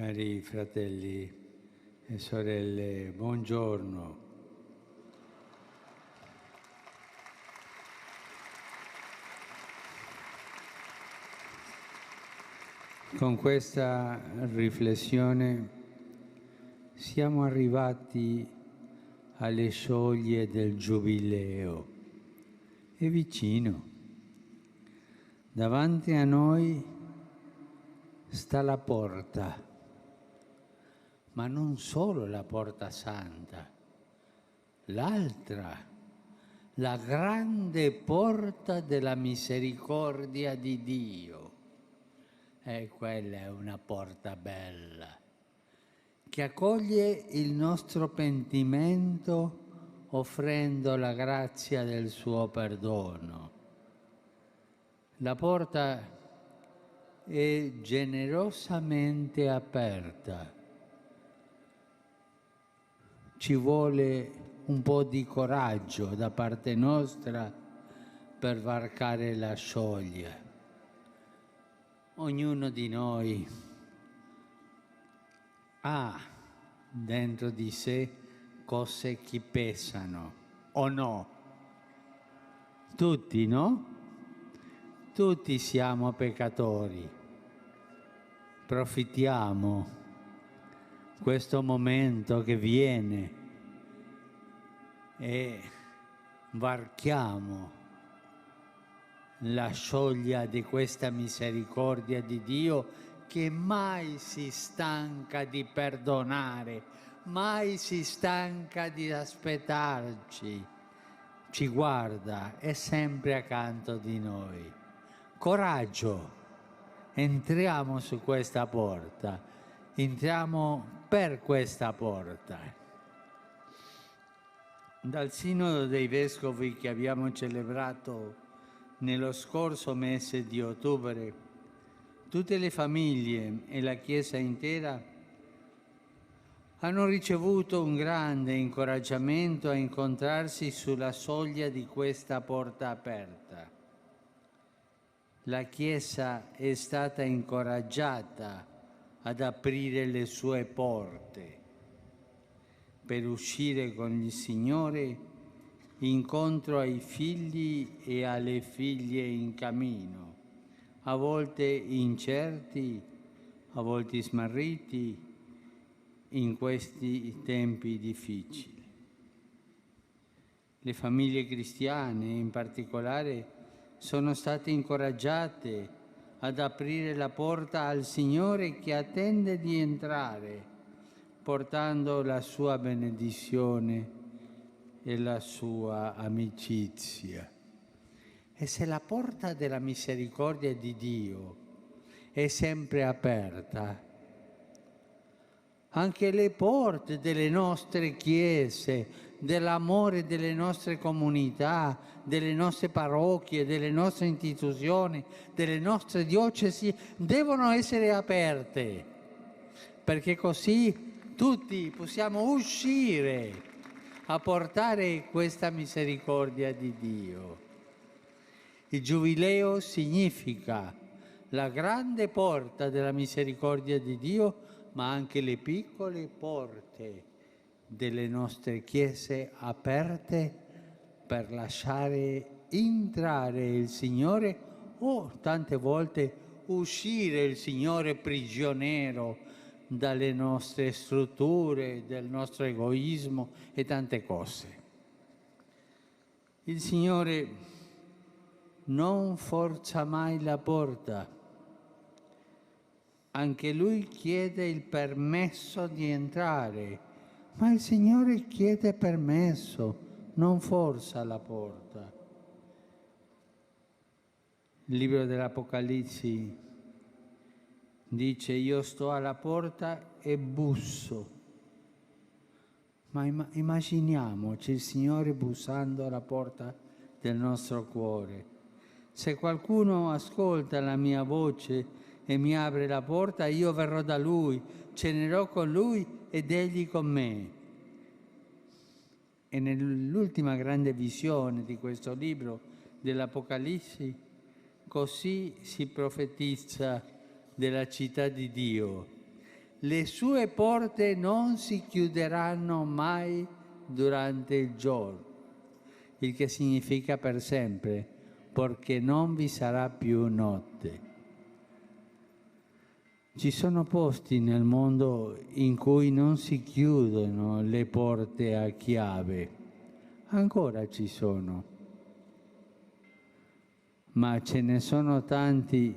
Cari fratelli e sorelle, buongiorno. Con questa riflessione siamo arrivati alle soglie del Giubileo. È vicino. Davanti a noi sta la porta, ma non solo la porta santa, l'altra, la grande porta della misericordia di Dio. E quella è una porta bella, che accoglie il nostro pentimento offrendo la grazia del suo perdono. La porta è generosamente aperta. Ci vuole un po' di coraggio da parte nostra per varcare la soglia. Ognuno di noi ha dentro di sé cose che pesano, o no? Tutti, no? Tutti siamo peccatori. Approfittiamo questo momento che viene e varchiamo la soglia di questa misericordia di Dio che mai si stanca di perdonare, mai si stanca di aspettarci, ci guarda, è sempre accanto di noi. Coraggio, entriamo su questa porta. Entriamo per questa porta. Dal Sinodo dei Vescovi che abbiamo celebrato nello scorso mese di ottobre, tutte le famiglie e la Chiesa intera hanno ricevuto un grande incoraggiamento a incontrarsi sulla soglia di questa porta aperta. La Chiesa è stata incoraggiata ad aprire le sue porte per uscire con il Signore incontro ai figli e alle figlie in cammino, a volte incerti, a volte smarriti in questi tempi difficili. Le famiglie cristiane in particolare sono state incoraggiate ad aprire la porta al Signore che attende di entrare, portando la sua benedizione e la sua amicizia. E se la porta della misericordia di Dio è sempre aperta, anche le porte delle nostre chiese, dell'amore delle nostre comunità, delle nostre parrocchie, delle nostre istituzioni, delle nostre diocesi, devono essere aperte, perché così tutti possiamo uscire a portare questa misericordia di Dio. Il Giubileo significa la grande porta della misericordia di Dio, ma anche le piccole porte delle nostre chiese aperte per lasciare entrare il Signore o tante volte uscire il Signore prigioniero dalle nostre strutture, del nostro egoismo e tante cose. Il Signore non forza mai la porta. Anche Lui chiede il permesso di entrare, ma il Signore chiede permesso, non forza la porta. Il libro dell'Apocalisse dice: io sto alla porta e busso. Ma immaginiamoci il Signore bussando alla porta del nostro cuore. Se qualcuno ascolta la mia voce e mi apre la porta, io verrò da Lui, cenerò con Lui ed Egli con me. E nell'ultima grande visione di questo libro dell'Apocalisse, così si profetizza della città di Dio. le sue porte non si chiuderanno mai durante il giorno, il che significa per sempre, perché non vi sarà più notte. Ci sono posti nel mondo in cui non si chiudono le porte a chiave, ancora ci sono, ma ce ne sono tanti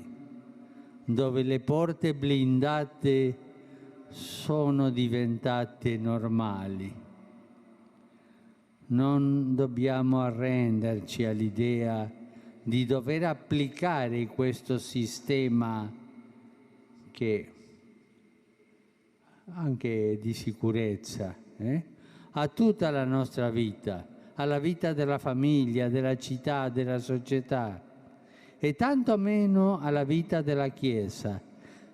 dove le porte blindate sono diventate normali. Non dobbiamo arrenderci all'idea di dover applicare questo sistema che anche di sicurezza a tutta la nostra vita, alla vita della famiglia, della città, della società e tanto meno alla vita della Chiesa.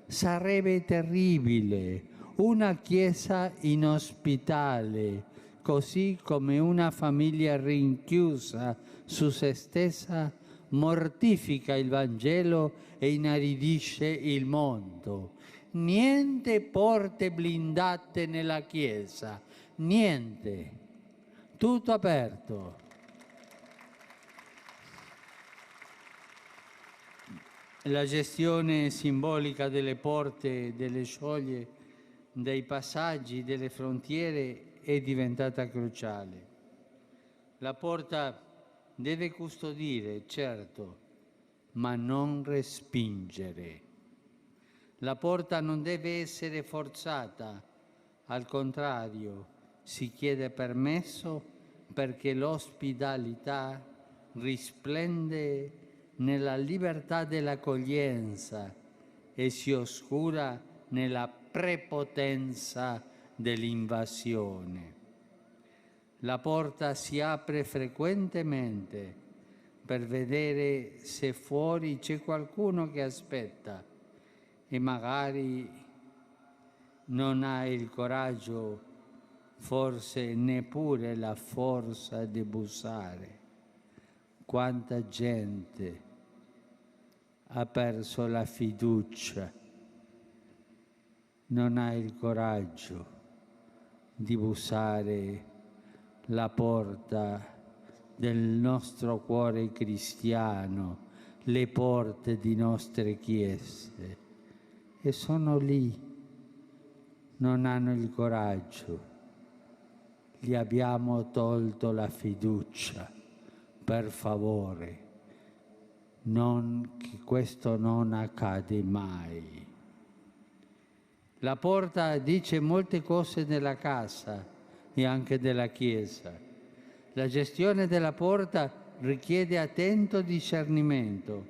Sarebbe terribile una Chiesa inospitale, così come una famiglia rinchiusa su se stessa mortifica il Vangelo e inaridisce il mondo. Niente porte blindate nella Chiesa, niente, tutto aperto. La gestione simbolica delle porte, delle soglie, dei passaggi, delle frontiere è diventata cruciale. La porta deve custodire, certo, ma non respingere. La porta non deve essere forzata, al contrario, si chiede permesso perché l'ospitalità risplende nella libertà dell'accoglienza e si oscura nella prepotenza dell'invasione. La porta si apre frequentemente per vedere se fuori c'è qualcuno che aspetta e magari non ha il coraggio, forse neppure la forza di bussare. Quanta gente ha perso la fiducia, non ha il coraggio di bussare la porta del nostro cuore cristiano, le porte di nostre chiese, e sono lì, non hanno il coraggio, gli abbiamo tolto la fiducia, per favore, che questo non accade mai. La porta dice molte cose della casa e anche della Chiesa. La gestione della porta richiede attento discernimento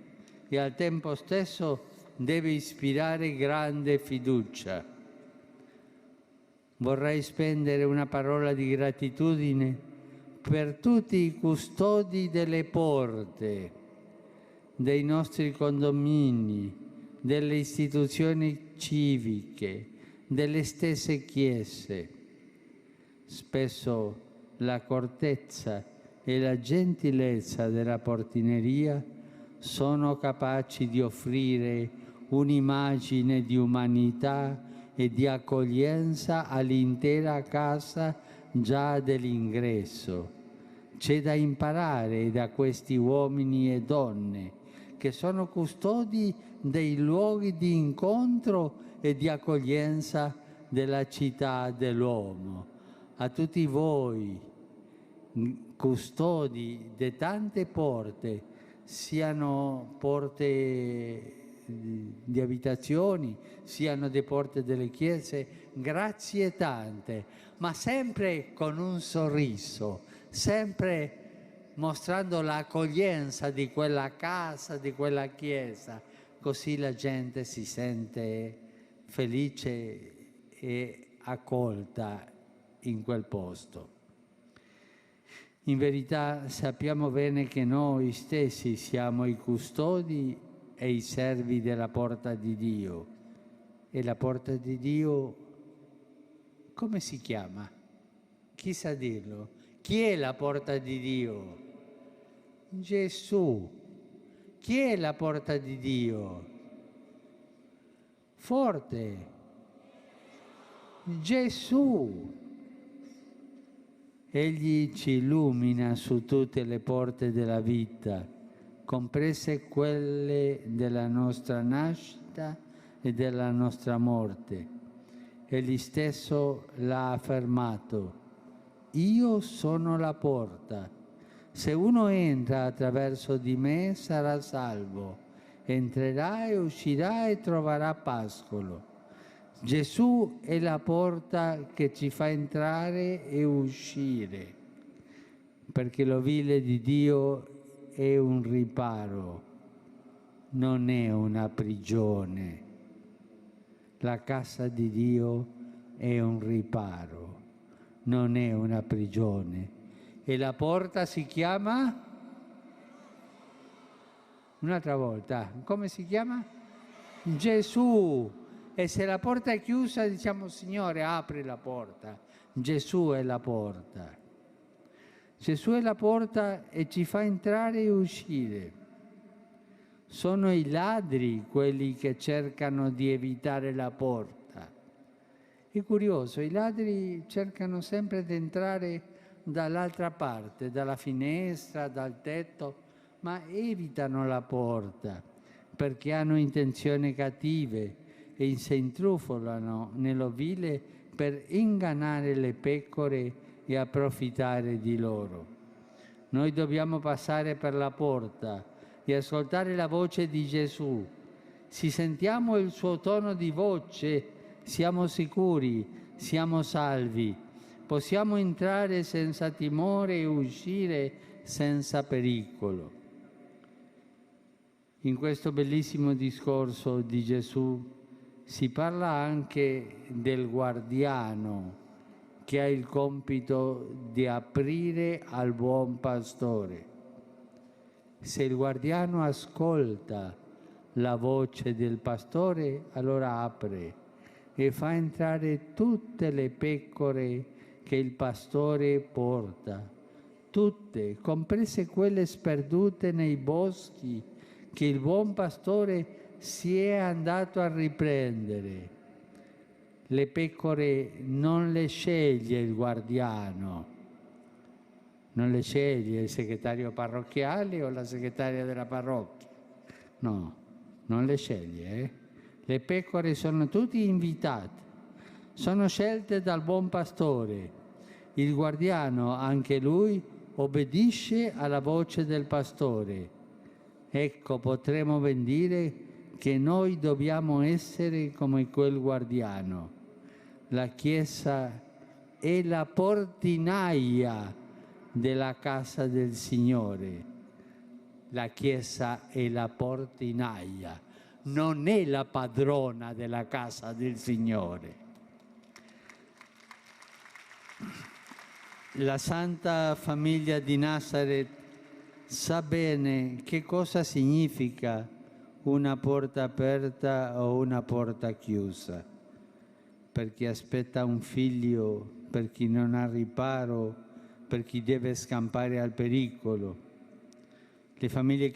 e al tempo stesso deve ispirare grande fiducia. Vorrei spendere una parola di gratitudine per tutti i custodi delle porte, dei nostri condomini, delle istituzioni civiche, delle stesse chiese. Spesso l'accortezza e la gentilezza della portineria sono capaci di offrire un'immagine di umanità e di accoglienza all'intera casa già dell'ingresso. C'è da imparare da questi uomini e donne che sono custodi dei luoghi di incontro e di accoglienza della città dell'uomo. A tutti voi, custodi di tante porte, siano porte di abitazioni, siano le porte delle chiese, grazie tante, ma sempre con un sorriso, sempre mostrando l'accoglienza di quella casa, di quella chiesa, così la gente si sente felice e accolta in quel posto. In verità sappiamo bene che noi stessi siamo i custodi e i servi della porta di Dio. E la porta di Dio, come si chiama? Chi sa dirlo? Chi è la porta di Dio? Gesù. Chi è la porta di Dio? Forte. Gesù. Egli ci illumina su tutte le porte della vita, comprese quelle della nostra nascita e della nostra morte. Egli stesso l'ha affermato: io sono la porta. Se uno entra attraverso di me sarà salvo. Entrerà e uscirà e troverà pascolo. Gesù è la porta che ci fa entrare e uscire, perché l'ovile di Dio è un riparo, non è una prigione. La casa di Dio è un riparo, non è una prigione. E la porta si chiama? Un'altra volta, come si chiama? Gesù. E se la porta è chiusa, diciamo: Signore, apri la porta. Gesù è la porta. Gesù è la porta e ci fa entrare e uscire. Sono i ladri quelli che cercano di evitare la porta. È curioso, i ladri cercano sempre di entrare dall'altra parte, dalla finestra, dal tetto, ma evitano la porta perché hanno intenzioni cattive e si intrufolano nell'ovile per ingannare le pecore e approfittare di loro. Noi dobbiamo passare per la porta e ascoltare la voce di Gesù. Se sentiamo il suo tono di voce, siamo sicuri, siamo salvi. Possiamo entrare senza timore e uscire senza pericolo. In questo bellissimo discorso di Gesù si parla anche del guardiano che ha il compito di aprire al buon pastore. Se il guardiano ascolta la voce del pastore, allora apre e fa entrare tutte le pecore che il pastore porta, tutte, comprese quelle sperdute nei boschi che il buon pastore si è andato a riprendere. Le pecore non le sceglie il guardiano, non le sceglie il segretario parrocchiale o la segretaria della parrocchia. No, non le sceglie. Le pecore sono tutte invitate, sono scelte dal buon pastore. Il guardiano, anche lui, obbedisce alla voce del pastore. Ecco, potremmo ben dire che noi dobbiamo essere come quel guardiano. La Chiesa è la portinaia della casa del Signore. La Chiesa è la portinaia, non è la padrona della casa del Signore. La Santa Famiglia di Nazareth sa bene che cosa significa una porta aperta o una porta chiusa. Per chi aspetta un figlio, per chi non ha riparo, per chi deve scampare al pericolo. Le famiglie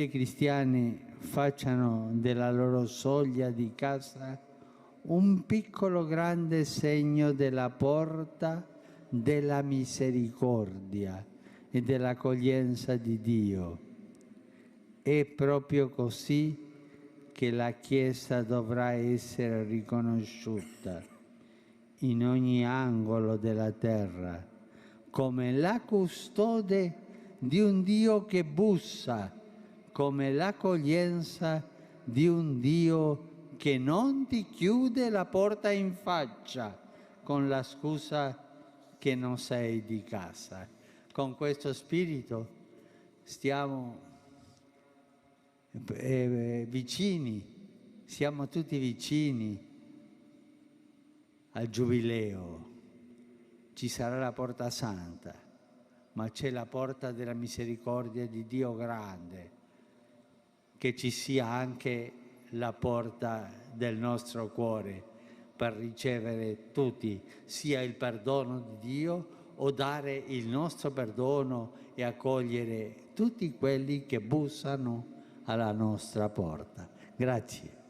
cristiane facciano della loro soglia di casa un piccolo grande segno della porta della misericordia e dell'accoglienza di Dio. È proprio così che la Chiesa dovrà essere riconosciuta in ogni angolo della terra come la custode di un Dio che bussa, come l'accoglienza di un Dio che non ti chiude la porta in faccia con la scusa che non sei di casa. Con questo spirito stiamo vicini, siamo tutti vicini al Giubileo. Ci sarà la porta santa, ma c'è la porta della misericordia di Dio grande, che ci sia anche la porta del nostro cuore per ricevere tutti, sia il perdono di Dio o dare il nostro perdono e accogliere tutti quelli che bussano alla nostra porta. Grazie.